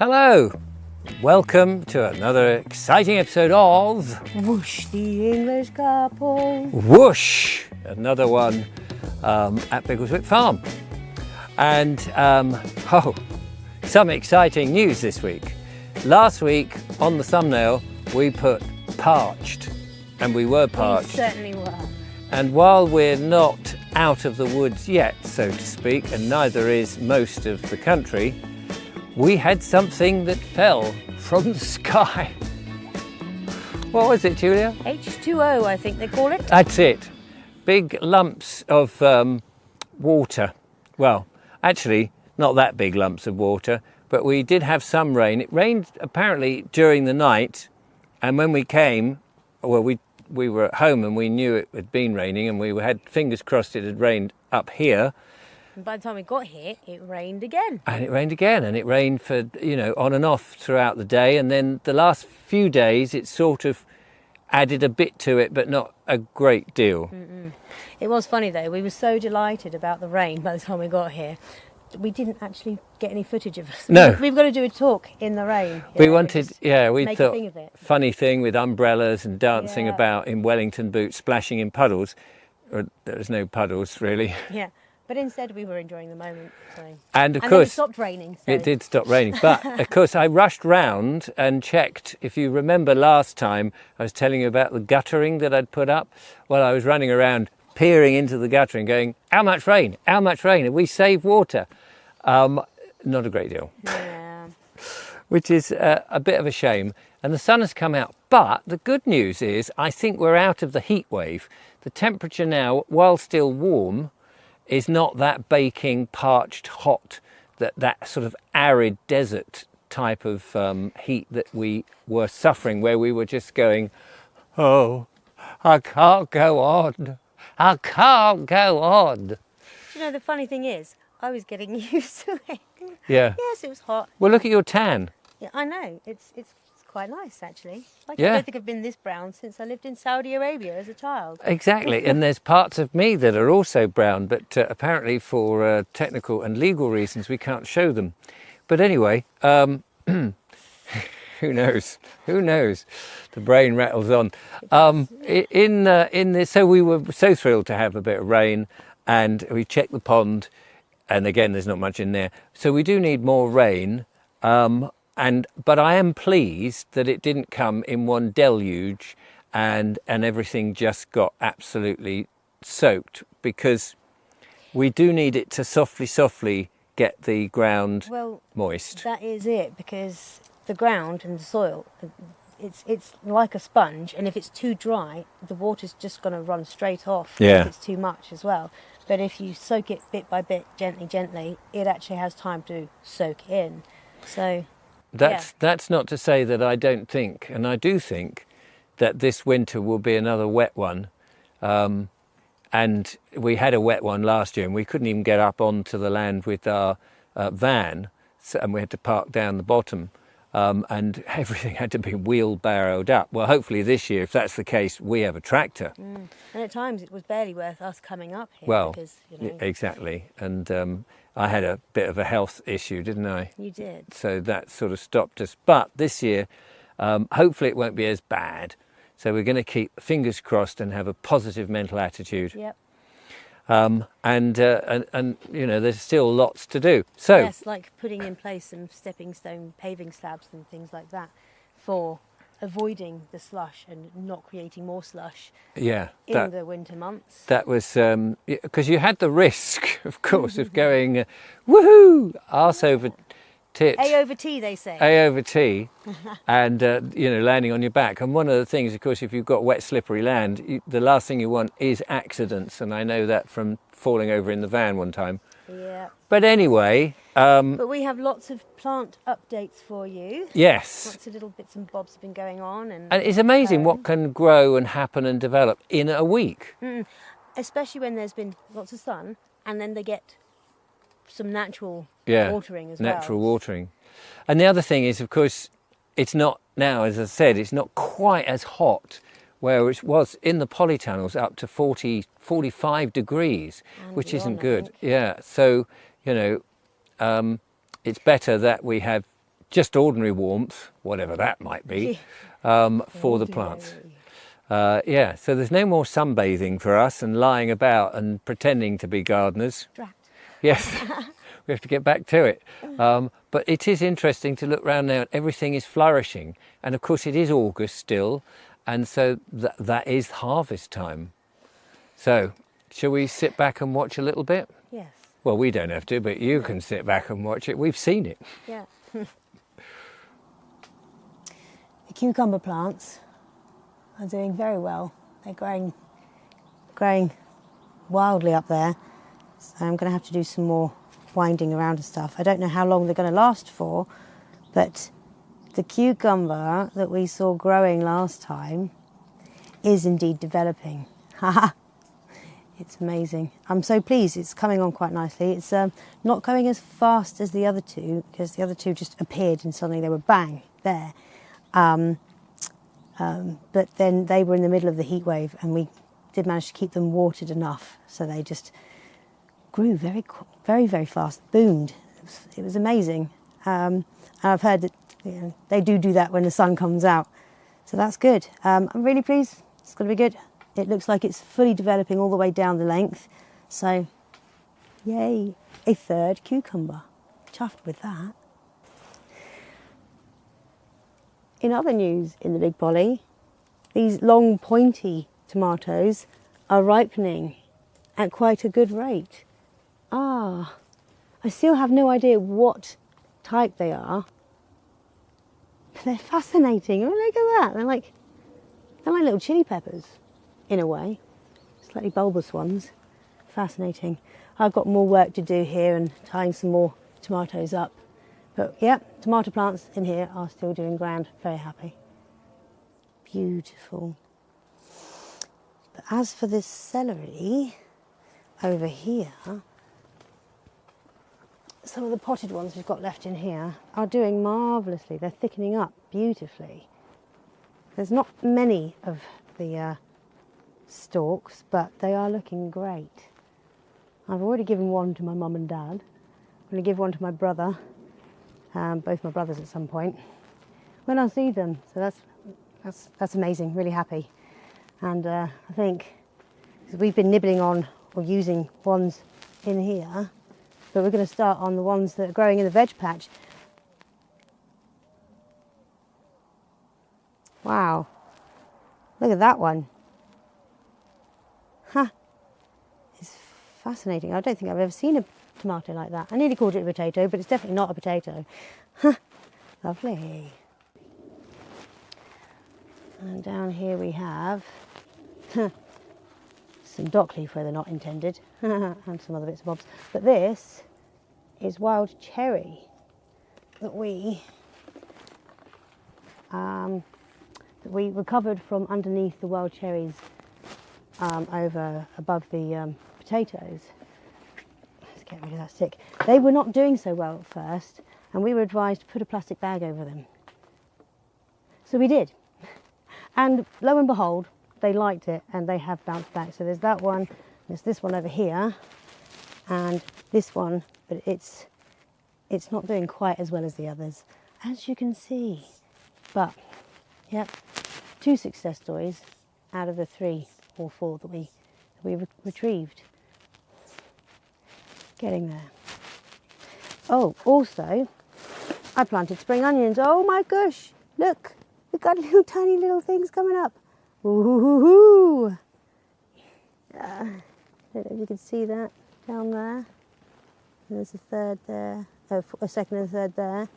Hello, welcome to another exciting episode of Whoosh, the English couple. Whoosh, another one at Biggleswick Farm. And some exciting news this week. Last week on the thumbnail we put parched, and we were parched. We certainly were. And while we're not out of the woods yet, so to speak, and neither is most of the country, we had something that fell from the sky. What was it, Julia? H2O, I think they call it. That's it. Big lumps of water. Well, actually, not that big lumps of water, but we did have some rain. It rained apparently during the night, and when we came, well, we were at home and we knew it had been raining, and we had fingers crossed it had rained up here. And by the time we got here, it rained again. And it rained again, and it rained for, on and off throughout the day. And then the last few days, it sort of added a bit to it, but not a great deal. It was funny though, we were so delighted about the rain by the time we got here. We didn't actually get any footage of us. No. We've got to do a talk in the rain. We wanted, we make a thought, thing of it. funny thing with umbrellas and dancing about in Wellington boots, splashing in puddles. Or, there was no puddles, really. Yeah. But instead we were enjoying the moment. So. And of then course, it stopped raining. So. it did stop raining. But of course, I rushed round and checked. If you remember last time, I was telling you about the guttering that I'd put up. Well, I was running around peering into the guttering going, how much rain? How much rain? Have we saved water? Not a great deal. Yeah. Which is a bit of a shame. And the sun has come out. But the good news is, I think we're out of the heat wave. The temperature now, while still warm, is not that baking, parched, hot, that sort of arid desert type of heat that we were suffering, where we were just going, oh, I can't go on. I can't go on. Do you know, the funny thing is, I was getting used to it. Yeah. Yes, it was hot. Well, look at your tan. Yeah, I know. It's quite nice, actually. I Yeah. don't think I've been this brown since I lived in Saudi Arabia as a child. Exactly. And there's parts of me that are also brown, but apparently for technical and legal reasons, we can't show them. But anyway, who knows? Who knows? The brain rattles on. In this, so we were so thrilled to have a bit of rain, and we checked the pond, and again, there's not much in there. So we do need more rain. But I am pleased that it didn't come in one deluge and everything just got absolutely soaked, because we do need it to softly get the ground moist. That is it, because the ground and the soil, it's like a sponge, and if it's too dry, the water's just going to run straight off if it's too much as well. But if you soak it bit by bit, gently, it actually has time to soak in. So that's not to say that I don't think, and I do think, that this winter will be another wet one. And we had a wet one last year, and we couldn't even get up onto the land with our van, and we had to park down the bottom, and everything had to be wheelbarrowed up. Well, hopefully this year, if that's the case, we have a tractor. And at times it was barely worth us coming up here. Well, because, exactly. And I had a bit of a health issue, didn't I? You did. So that sort of stopped us. But this year, hopefully it won't be as bad. So we're going to keep fingers crossed and have a positive mental attitude. Yep. And there's still lots to do. So yes, like putting in place some stepping stone paving slabs and things like that for avoiding the slush and not creating more slush in the winter months. That was because you had the risk, of course, of going woohoo, arse over tits. A over T, they say. A over T, and landing on your back. And one of the things, of course, if you've got wet, slippery land, the last thing you want is accidents. And I know that from falling over in the van one time. Yeah. But anyway. But we have lots of plant updates for you. Yes. Lots of little bits and bobs have been going on. And it's amazing what can grow and happen and develop in a week. Especially when there's been lots of sun, and then they get some natural watering as well. Natural watering. And the other thing is, of course, it's not now, as I said, it's not quite as hot, where it was in the polytunnels up to 40, 45 degrees, which isn't good. Yeah, so, it's better that we have just ordinary warmth, whatever that might be, for the plants. Yeah, so there's no more sunbathing for us and lying about and pretending to be gardeners. Drat. Yes, we have to get back to it. But it is interesting to look around now. Everything is flourishing. And of course it is August still. And so that is harvest time. So shall we sit back and watch a little bit? Yes. Well, we don't have to, but you can sit back and watch it. We've seen it. Yeah. The cucumber plants are doing very well. They're growing wildly up there. So I'm going to have to do some more winding around and stuff. I don't know how long they're going to last for, but the cucumber that we saw growing last time is indeed developing. It's amazing. I'm so pleased. It's coming on quite nicely. It's not going as fast as the other two, because the other two just appeared and suddenly they were bang there. But then they were in the middle of the heat wave, and we did manage to keep them watered enough, so they just grew very, very fast. Boomed. It was amazing. And I've heard that they do that when the sun comes out, so that's good. I'm really pleased. It's going to be good. It looks like it's fully developing all the way down the length. So, yay, a third cucumber. Chuffed with that. In other news in the Big Polly, these long pointy tomatoes are ripening at quite a good rate. I still have no idea what type they are, but they're fascinating. Oh, look at that. They're like little chili peppers. In a way, slightly bulbous ones. Fascinating. I've got more work to do here and tying some more tomatoes up. But yeah, tomato plants in here are still doing grand. Very happy. Beautiful. But as for this celery over here, some of the potted ones we've got left in here are doing marvellously. They're thickening up beautifully. There's not many of the stalks, but they are looking great. I've already given one to my mum and dad. I'm going to give one to my brother, both my brothers at some point, when I see them. So that's amazing, really happy. And I think we've been nibbling on or using ones in here, but we're going to start on the ones that are growing in the veg patch. Wow, look at that one. It's fascinating. I don't think I've ever seen a tomato like that. I nearly called it a potato, but it's definitely not a potato. Lovely. And down here we have some dock leaf where they're not intended, and some other bits and bobs. But this is wild cherry that we recovered from underneath the wild cherries over above the potatoes. Let's get rid of that stick. They were not doing so well at first, and we were advised to put a plastic bag over them. So we did. And lo and behold, they liked it and they have bounced back. So there's that one, there's this one over here, and this one, but it's not doing quite as well as the others, as you can see. But, yep, 2 success stories out of the 3 or 4 that we retrieved. Getting there. Oh, also, I planted spring onions. Oh my gosh, look, we've got little tiny little things coming up. Ooh, I don't know if you can see that down there. And there's a third there, a second and a third there.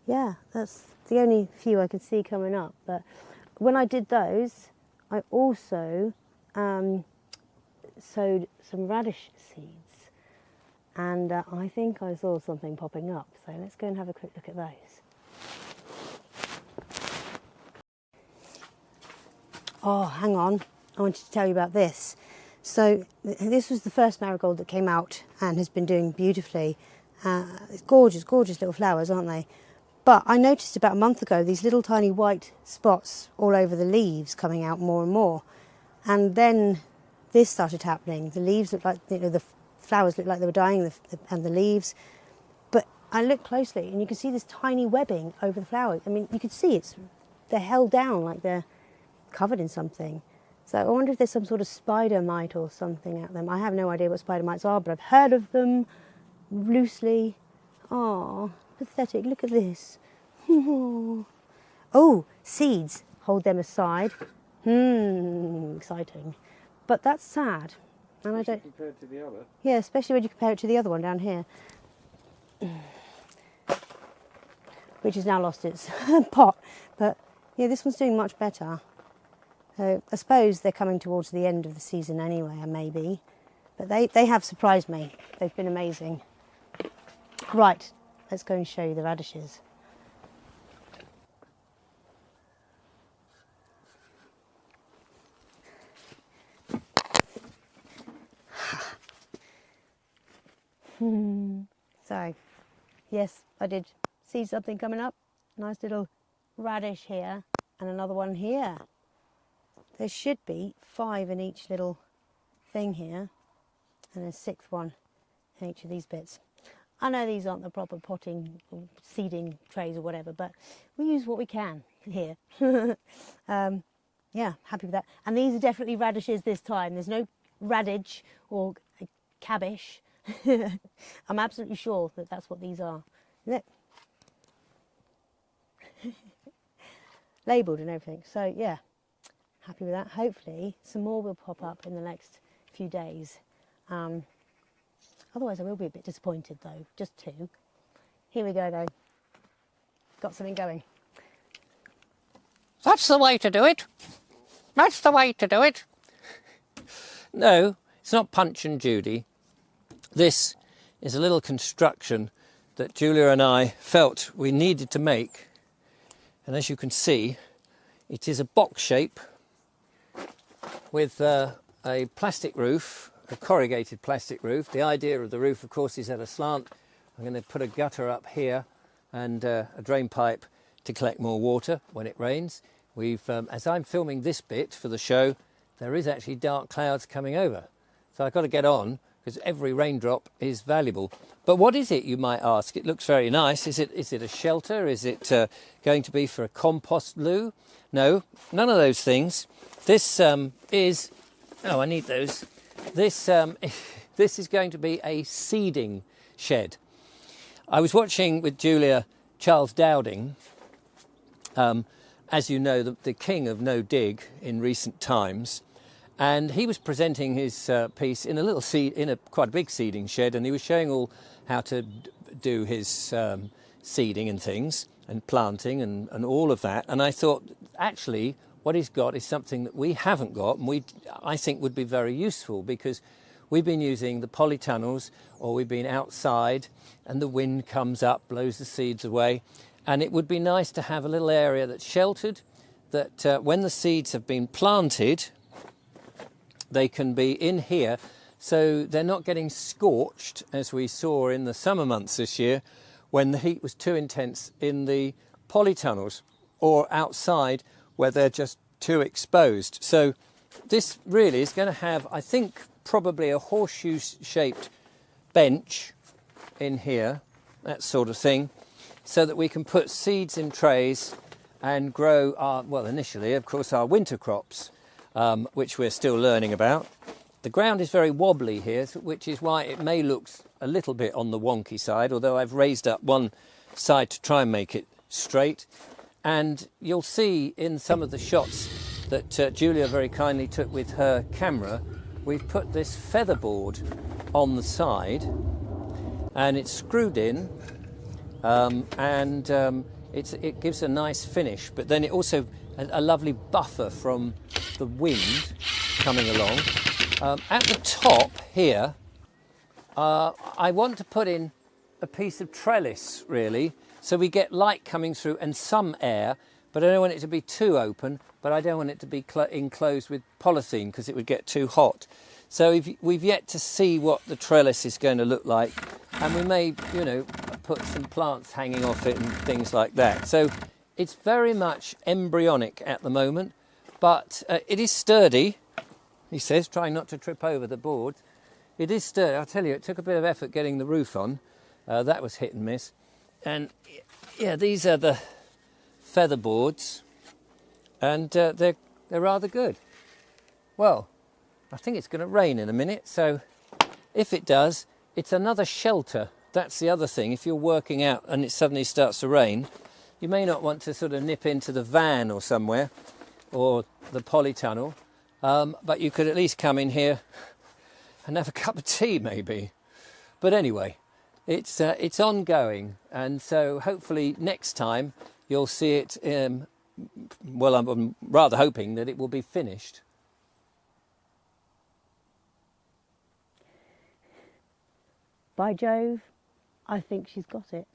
Yeah, that's the only few I could see coming up. But when I did those, I also sowed some radish seeds, and I think I saw something popping up. So let's go and have a quick look at those. Oh, hang on, I wanted to tell you about this. So this was the first marigold that came out and has been doing beautifully. It's gorgeous, gorgeous little flowers, aren't they? But I noticed about a month ago these little tiny white spots all over the leaves coming out more and more. And then this started happening. The leaves looked like, the flowers looked like they were dying, and the leaves. But I look closely and you can see this tiny webbing over the flowers. I mean, you can see they're held down like they're covered in something. So I wonder if there's some sort of spider mite or something at them. I have no idea what spider mites are, but I've heard of them loosely. Oh, pathetic. Look at this. Oh, seeds. Hold them aside. Exciting. But that's sad. And I don't. Compared to the other. Yeah, especially when you compare it to the other one down here, which has now lost its pot. But yeah, this one's doing much better. So I suppose they're coming towards the end of the season anyway, maybe. But they have surprised me. They've been amazing. Right, let's go and show you the radishes. So, yes, I did see something coming up. Nice little radish here and another one here. There should be 5 in each little thing here and a 6th one in each of these bits. I know these aren't the proper potting or seeding trays or whatever, but we use what we can here. Yeah, happy with that. And these are definitely radishes this time. There's no radish or cabbage. I'm absolutely sure that that's what these are. Look. Labelled and everything. So, yeah, happy with that. Hopefully, some more will pop up in the next few days. Otherwise, I will be a bit disappointed, though. Just 2. Here we go, though. Got something going. That's the way to do it. That's the way to do it. No, it's not Punch and Judy. This is a little construction that Julia and I felt we needed to make. And as you can see, it is a box shape with a plastic roof, a corrugated plastic roof. The idea of the roof, of course, is at a slant. I'm going to put a gutter up here and a drain pipe to collect more water when it rains. As I'm filming this bit for the show, there is actually dark clouds coming over. So I've got to get on, because every raindrop is valuable. But what is it, you might ask? It looks very nice. Is it a shelter? Is it going to be for a compost loo? No, none of those things. This is... Oh, I need those. This is going to be a seeding shed. I was watching with Julia Charles Dowding, as you know, the king of no dig in recent times. And he was presenting his piece in a quite a big seeding shed, and he was showing all how to do his seeding and things and planting and all of that. And I thought, actually, what he's got is something that we haven't got, and I think would be very useful, because we've been using the polytunnels, or we've been outside, and the wind comes up, blows the seeds away, and it would be nice to have a little area that's sheltered, that when the seeds have been planted, they can be in here, so they're not getting scorched, as we saw in the summer months this year, when the heat was too intense in the polytunnels, or outside where they're just too exposed. So this really is going to have, I think, probably a horseshoe-shaped bench in here, that sort of thing, so that we can put seeds in trays and grow initially, of course, our winter crops, which we're still learning about. The ground is very wobbly here, which is why it may look a little bit on the wonky side, although I've raised up one side to try and make it straight. And you'll see in some of the shots that Julia very kindly took with her camera, we've put this featherboard on the side, and it's screwed in, it gives a nice finish, but then it also a lovely buffer from the wind coming along. At the top here, I want to put in a piece of trellis, really, so we get light coming through and some air, but I don't want it to be too open, but I don't want it to be enclosed with polythene, because it would get too hot. So we've yet to see what the trellis is going to look like, and we may, put some plants hanging off it and things like that. So it's very much embryonic at the moment, but it is sturdy, he says, trying not to trip over the board. It is sturdy. I'll tell you, it took a bit of effort getting the roof on. That was hit and miss. And yeah, these are the feather boards, and they're rather good. Well, I think it's going to rain in a minute, so if it does, it's another shelter. That's the other thing. If you're working out and it suddenly starts to rain, you may not want to sort of nip into the van or somewhere, or the polytunnel, but you could at least come in here and have a cup of tea maybe. But anyway, it's ongoing, and so hopefully next time you'll see it. Well, I'm rather hoping that it will be finished. By Jove, I think she's got it.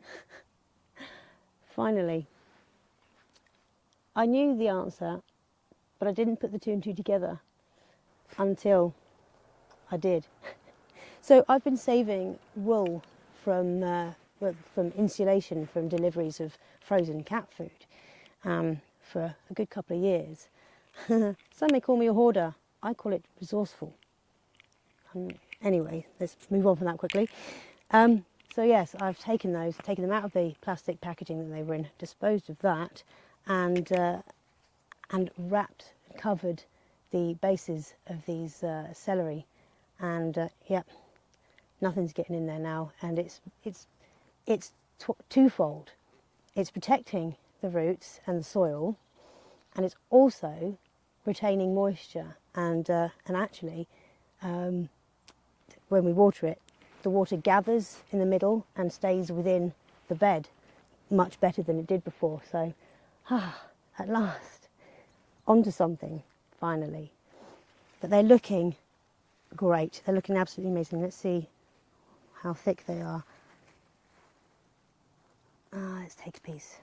Finally. I knew the answer, but I didn't put the two and two together until I did. So I've been saving wool from insulation from deliveries of frozen cat food for a good couple of years. Some may call me a hoarder. I call it resourceful. Anyway, let's move on from that quickly. So yes, I've taken them out of the plastic packaging that they were in, disposed of that, and wrapped, covered the bases of these celery, and yep, nothing's getting in there now, and it's twofold. It's protecting the roots and the soil, and it's also retaining moisture, and actually. When we water it, the water gathers in the middle and stays within the bed much better than it did before. So, at last, onto something, finally. But they're looking great. They're looking absolutely amazing. Let's see how thick they are. Let's take a piece.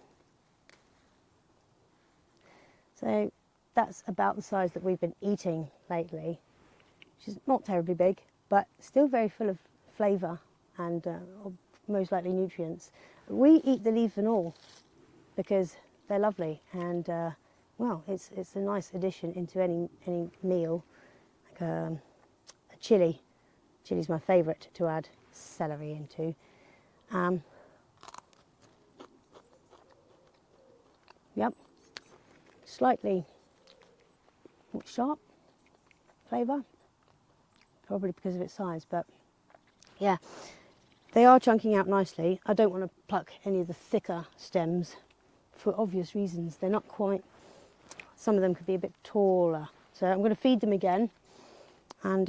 So, that's about the size that we've been eating lately, which is not terribly big, but still very full of flavour and most likely nutrients. We eat the leaves and all because they're lovely, and well, it's a nice addition into any meal. Like a chilli. Chilli's my favourite to add celery into. Yep, slightly sharp flavour. Probably because of its size, but yeah, they are chunking out nicely. I don't want to pluck any of the thicker stems for obvious reasons. They're not quite, some of them could be a bit taller. So I'm going to feed them again and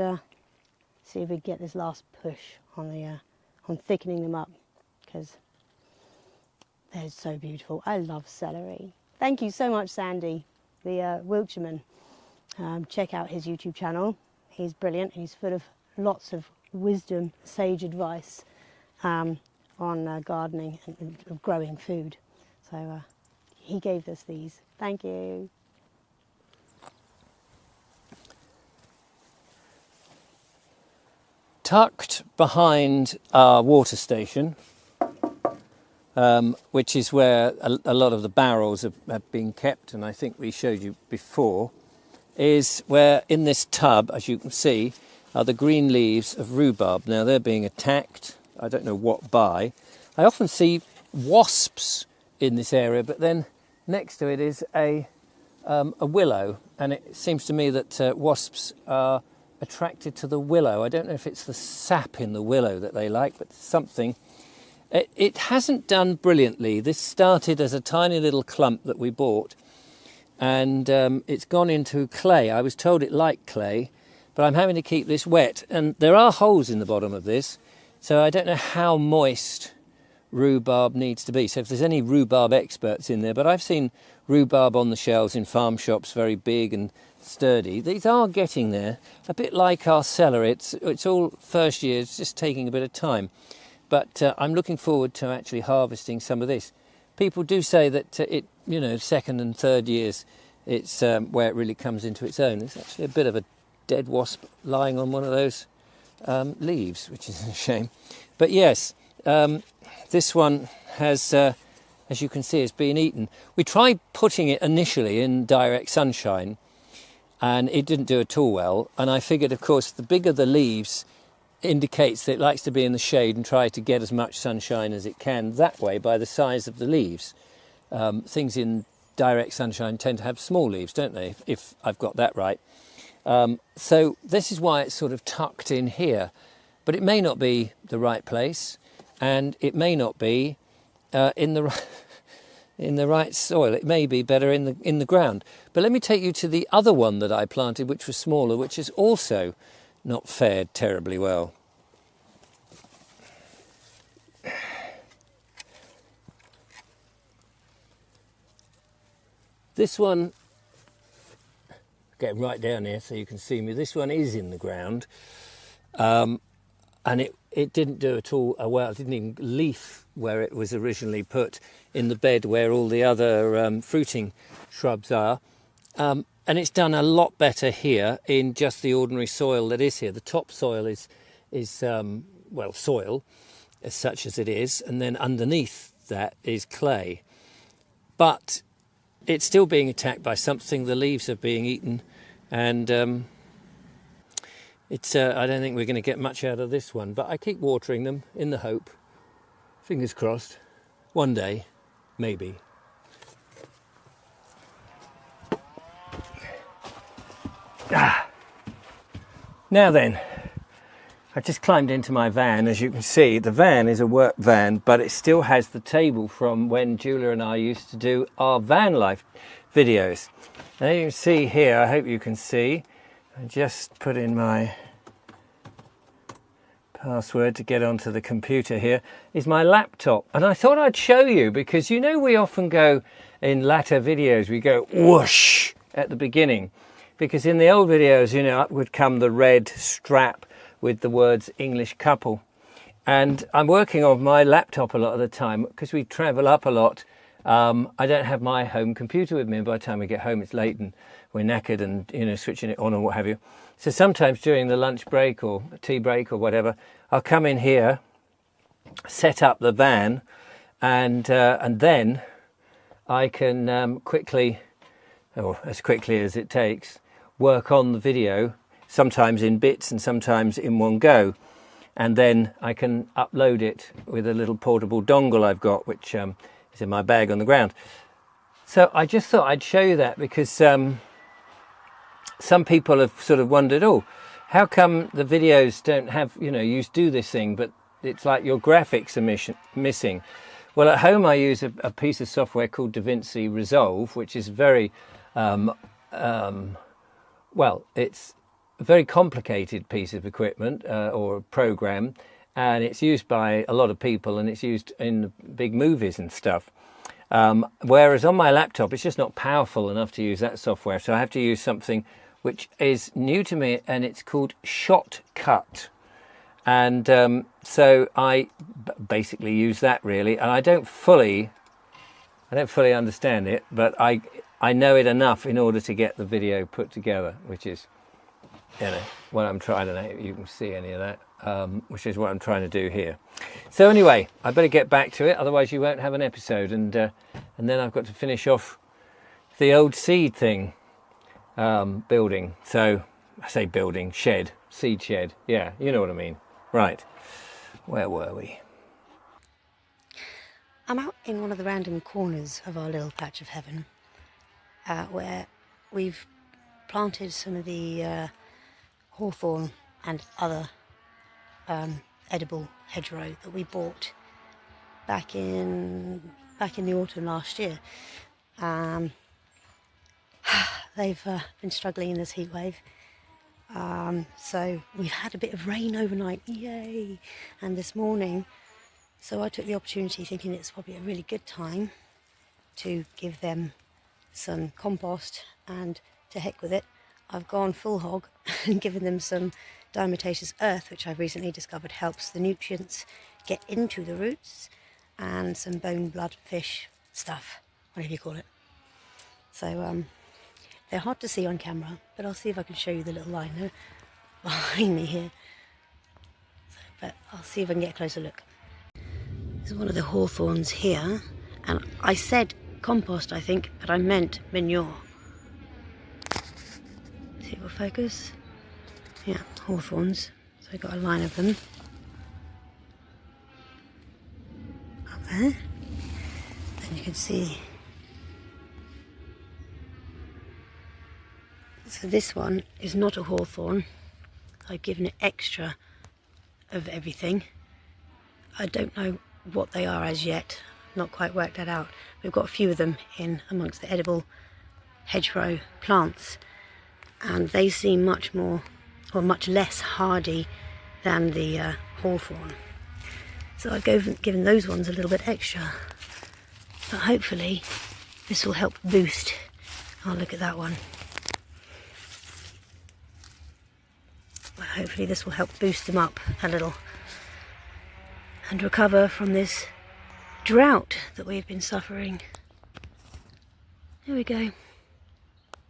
see if we get this last push on thickening them up, because they're so beautiful. I love celery. Thank you so much, Sandy, the Wiltshireman. Check out his YouTube channel. He's brilliant. He's full of lots of wisdom, sage advice on gardening and growing food. So he gave us these. Thank you. Tucked behind our water station, which is where a lot of the barrels have been kept, and I think we showed you before, is where in this tub, as you can see, are the green leaves of rhubarb. Now they're being attacked, I don't know what by. I often see wasps in this area, but then next to it is a willow, and it seems to me that wasps are attracted to the willow. I don't know if it's the sap in the willow that they like, but something. It hasn't done brilliantly. This started as a tiny little clump that we bought, and it's gone into clay. I was told it liked clay, but I'm having to keep this wet, and there are holes in the bottom of this, so I don't know how moist rhubarb needs to be. So if there's any rhubarb experts in there, but I've seen rhubarb on the shelves in farm shops, very big and sturdy. These are getting there, a bit like our celery. It's all first year, it's just taking a bit of time, but I'm looking forward to actually harvesting some of this. People do say that second and third years, it's where it really comes into its own. There's actually a bit of a dead wasp lying on one of those leaves, which is a shame. But yes, this one has, as you can see, has been eaten. We tried putting it initially in direct sunshine, and it didn't do at all well. And I figured, of course, the bigger the leaves, indicates that it likes to be in the shade and try to get as much sunshine as it can that way by the size of the leaves. Things in direct sunshine tend to have small leaves, don't they, if I've got that right. So this is why it's sort of tucked in here, but it may not be the right place, and it may not be in the right soil. It may be better in the ground. But let me take you to the other one that I planted, which was smaller, which has also not fared terribly well. This one, getting right down here so you can see me, this one is in the ground, and it didn't do at all well. It didn't even leaf where it was originally put in the bed where all the other fruiting shrubs are, and it's done a lot better here in just the ordinary soil that is here. The top soil is well, soil as such as it is, and then underneath that is clay, but it's still being attacked by something. The leaves are being eaten, and I don't think we're going to get much out of this one, but I keep watering them in the hope, fingers crossed, one day, maybe. Now then, I just climbed into my van. As you can see, the van is a work van, but it still has the table from when Julia and I used to do our van life videos. Now you can see here, I hope you can see, I just put in my password to get onto the computer here, is my laptop. And I thought I'd show you, because you know we often go in latter videos, we go whoosh at the beginning, because in the old videos, you know, up would come the red strap with the words English couple. And I'm working on my laptop a lot of the time because we travel up a lot. I don't have my home computer with me, and by the time we get home it's late and we're knackered and, you know, switching it on or what have you. So sometimes during the lunch break or tea break or whatever, I'll come in here, set up the van, and then I can quickly, or as quickly as it takes, work on the video, sometimes in bits and sometimes in one go, and then I can upload it with a little portable dongle I've got, which is in my bag on the ground. So I just thought I'd show you that, because some people have sort of wondered, oh, how come the videos don't have, you know, you do this thing, but it's like your graphics are missing. Well, at home I use a piece of software called DaVinci Resolve, which is very, well, it's a very complicated piece of equipment or program, and it's used by a lot of people, and it's used in big movies and stuff. Whereas on my laptop, it's just not powerful enough to use that software, so I have to use something which is new to me, and it's called Shotcut. And so I basically use that, really, and I don't fully understand it, but I know it enough in order to get the video put together, which is, you know, what I'm trying to know. You can see any of that, which is what I'm trying to do here. So anyway, I better get back to it, otherwise you won't have an episode, and then I've got to finish off the old seed thing, building. So I say building, shed, seed shed. Yeah, you know what I mean. Right, where were we? I'm out in one of the random corners of our little patch of heaven, where we've planted some of the hawthorn and other edible hedgerow that we bought back in the autumn last year. They've been struggling in this heat wave. So we've had a bit of rain overnight, yay! And this morning, so I took the opportunity, thinking it's probably a really good time to give them some compost, and to heck with it, I've gone full hog and given them some diatomaceous earth, which I've recently discovered helps the nutrients get into the roots, and some bone, blood, fish stuff, whatever you call it. So they're hard to see on camera, but I'll see if I can show you the little liner behind me here. So, but I'll see if I can get a closer look. This is one of the hawthorns here, and I said compost, I think, but I meant manure. See if we'll focus. Yeah, hawthorns. So we've got a line of them up there. Then you can see. So this one is not a hawthorn. I've given it extra of everything. I don't know what they are as yet. Not quite worked that out. We've got a few of them in amongst the edible hedgerow plants, and they seem much more or much less hardy than the hawthorn. So I've given those ones a little bit extra. But hopefully this will help boost. Oh, look at that one. Well, hopefully this will help boost them up a little and recover from this drought that we've been suffering. There we go.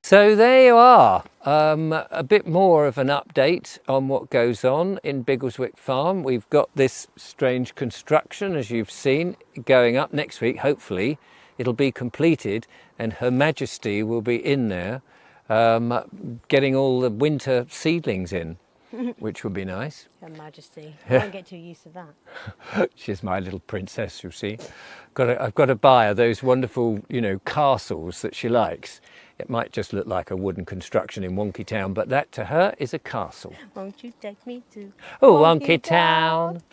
So there you are, a bit more of an update on what goes on in Biggleswick Farm. We've got this strange construction, as you've seen, going up next week. Hopefully it'll be completed and Her Majesty will be in there getting all the winter seedlings in, which would be nice. Her Majesty. I won't get too used to that. She's my little princess, you see. I've got to buy her those wonderful, castles that she likes. It might just look like a wooden construction in Wonky Town, but that to her is a castle. Won't you take me to Wonky Town?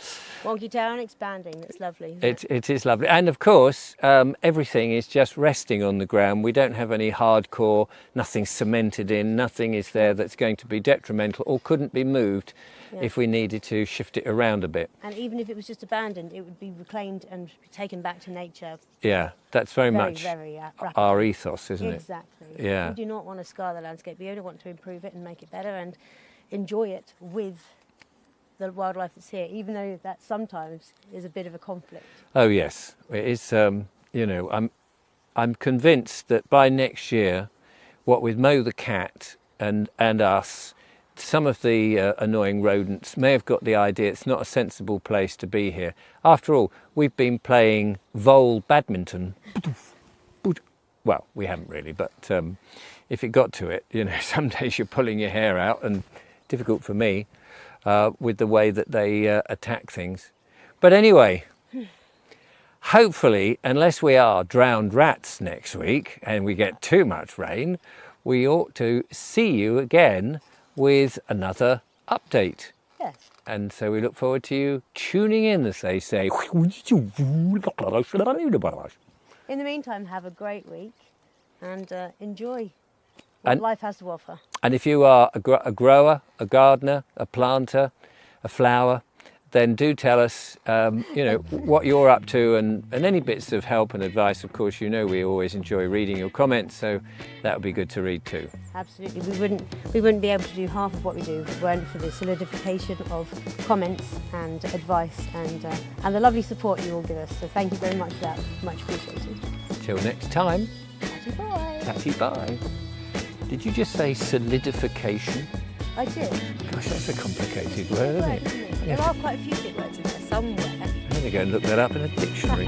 Wonky Town expanding. It's lovely. It is lovely. And of course, everything is just resting on the ground. We don't have any hardcore, nothing cemented in, nothing is there that's going to be detrimental or couldn't be moved if we needed to shift it around a bit. And even if it was just abandoned, it would be reclaimed and taken back to nature. Yeah, that's very much very our ethos, isn't it? Exactly. Yeah. We do not want to scar the landscape. We only want to improve it and make it better and enjoy it with the wildlife that's here, even though that sometimes is a bit of a conflict. Oh yes, it is. I'm convinced that by next year, what with Mo the cat and us, some of the annoying rodents may have got the idea it's not a sensible place to be here. After all, we've been playing vole badminton. Well, we haven't really, but if it got to it, some days you're pulling your hair out, and difficult for me with the way that they attack things. But anyway, hopefully, unless we are drowned rats next week and we get too much rain, we ought to see you again with another update. Yes. And so we look forward to you tuning in, as they say. In the meantime, have a great week and enjoy what life has to offer. And if you are a grower, a gardener, a planter, a flower, then do tell us, what you're up to and any bits of help and advice. Of course, we always enjoy reading your comments, so that would be good to read too. Absolutely. We wouldn't be able to do half of what we do if it weren't for the solidification of comments and advice and the lovely support you all give us. So thank you very much for that. Much appreciated. Till next time. Tatty bye. Tatty bye. Did you just say solidification? I did. Gosh, that's a complicated word, isn't it? There are quite a few big words in there somewhere. I'm going to go and look that up in a dictionary.